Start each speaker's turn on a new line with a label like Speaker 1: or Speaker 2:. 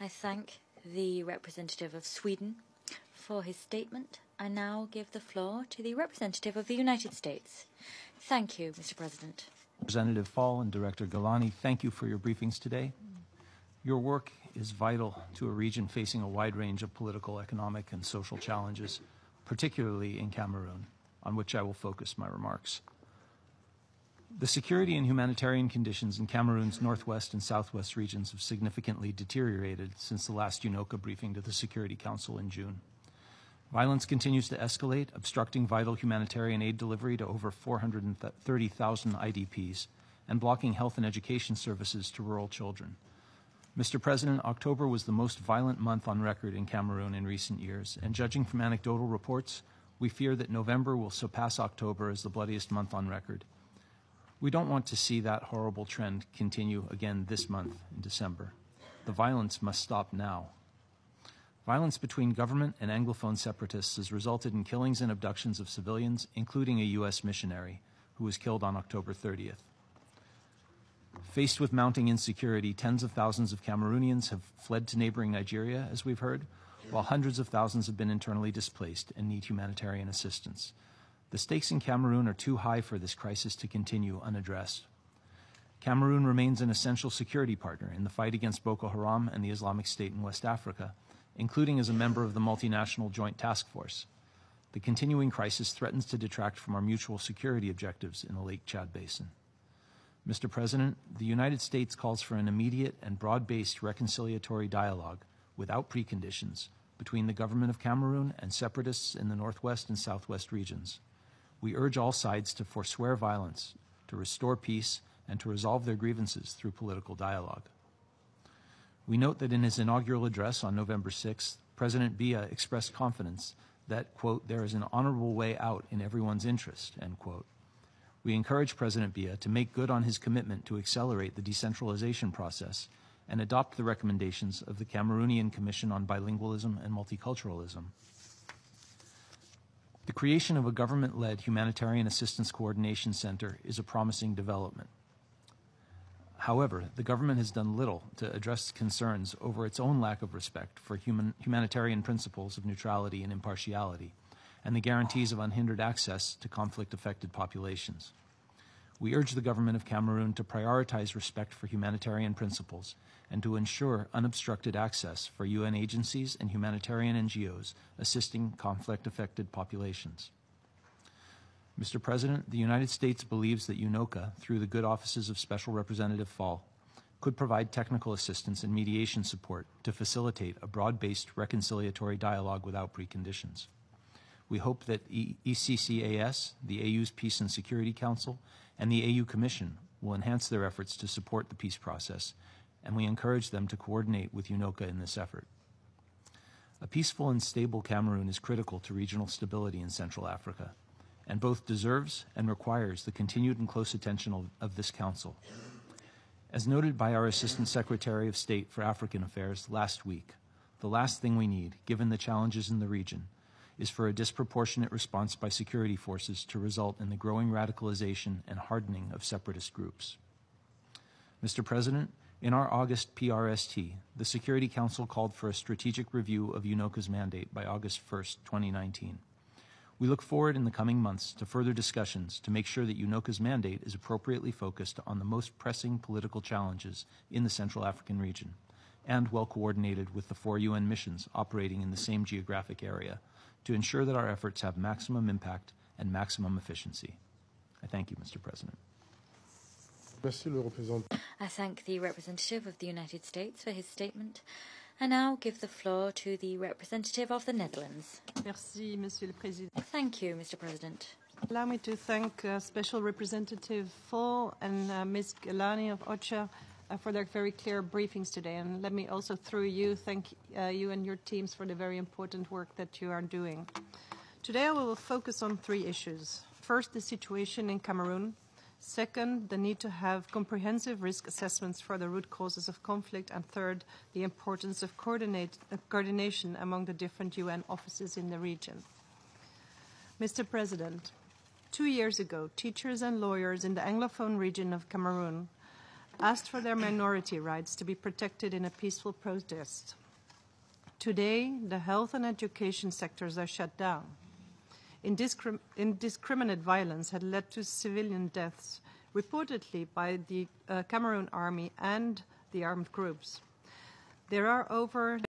Speaker 1: I thank the representative of Sweden for his statement. I now give the floor to the representative of the United States. Thank you, Mr. President.
Speaker 2: Representative Fall and Director Galani, thank you for your briefings today. Your work is vital to a region facing a wide range of political, economic, and social challenges, particularly in Cameroon, on which I will focus my remarks. The security and humanitarian conditions in Cameroon's northwest and southwest regions have significantly deteriorated since the last UNOCA briefing to the Security Council in June. Violence continues to escalate, obstructing vital humanitarian aid delivery to over 430,000 IDPs and blocking health and education services to rural children. Mr. President, October was the most violent month on record in Cameroon in recent years, and judging from anecdotal reports, we fear that November will surpass October as the bloodiest month on record. We don't want to see that horrible trend continue again this month in December. The violence must stop now. Violence between government and Anglophone separatists has resulted in killings and abductions of civilians, including a U.S. missionary who was killed on October 30th. Faced with mounting insecurity, tens of thousands of Cameroonians have fled to neighboring Nigeria, as we've heard, while hundreds of thousands have been internally displaced and need humanitarian assistance. The stakes in Cameroon are too high for this crisis to continue unaddressed. Cameroon remains an essential security partner in the fight against Boko Haram and the Islamic State in West Africa, including as a member of the multinational Joint Task Force. The continuing crisis threatens to detract from our mutual security objectives in the Lake Chad Basin. Mr. President, the United States calls for an immediate and broad-based reconciliatory dialogue without preconditions between the government of Cameroon and separatists in the northwest and southwest regions. We urge all sides to forswear violence, to restore peace, and to resolve their grievances through political dialogue. We note that in his inaugural address on November 6th, President Biya expressed confidence that, quote, there is an honorable way out in everyone's interest, end quote. We encourage President Biya to make good on his commitment to accelerate the decentralization process and adopt the recommendations of the Cameroonian Commission on Bilingualism and Multiculturalism. The creation of a government-led Humanitarian Assistance Coordination Center is a promising development. However, the government has done little to address concerns over its own lack of respect for humanitarian principles of neutrality and impartiality, and the guarantees of unhindered access to conflict-affected populations. We urge the government of Cameroon to prioritize respect for humanitarian principles and to ensure unobstructed access for UN agencies and humanitarian NGOs assisting conflict-affected populations. Mr. President, the United States believes that UNOCA, through the good offices of Special Representative Fall, could provide technical assistance and mediation support to facilitate a broad-based reconciliatory dialogue without preconditions. We hope that ECCAS, the AU's Peace and Security Council, and the AU Commission will enhance their efforts to support the peace process, and we encourage them to coordinate with UNOCA in this effort. A peaceful and stable Cameroon is critical to regional stability in Central Africa, and both deserves and requires the continued and close attention of this Council. As noted by our Assistant Secretary of State for African Affairs last week, the last thing we need, given the challenges in the region, is for a disproportionate response by security forces to result in the growing radicalization and hardening of separatist groups. Mr. President, in our August PRST, the Security Council called for a strategic review of UNOCA's mandate by August 1st, 2019. We look forward in the coming months to further discussions to make sure that UNOCA's mandate is appropriately focused on the most pressing political challenges in the Central African region and well coordinated with the 4 UN missions operating in the same geographic area to ensure that our efforts have maximum impact and maximum efficiency. I thank you, Mr. President.
Speaker 1: I thank the representative of the United States for his statement. I now give the floor to the representative of the Netherlands.
Speaker 3: Merci, Monsieur le Président.
Speaker 1: Thank you, Mr. President.
Speaker 3: Allow me to thank Special Representative Fall and Ms. Galani of OCHA for their very clear briefings today. And let me also, through you, thank you and your teams for the very important work that you are doing. Today I will focus on 3 issues. First, the situation in Cameroon. Second, the need to have comprehensive risk assessments for the root causes of conflict. And third, the importance of coordination among the different UN offices in the region. Mr. President, 2 years ago, teachers and lawyers in the Anglophone region of Cameroon asked for their minority rights to be protected in a peaceful protest. Today, the health and education sectors are shut down. Indiscriminate violence had led to civilian deaths, reportedly by the Cameroon army and the armed groups. There are over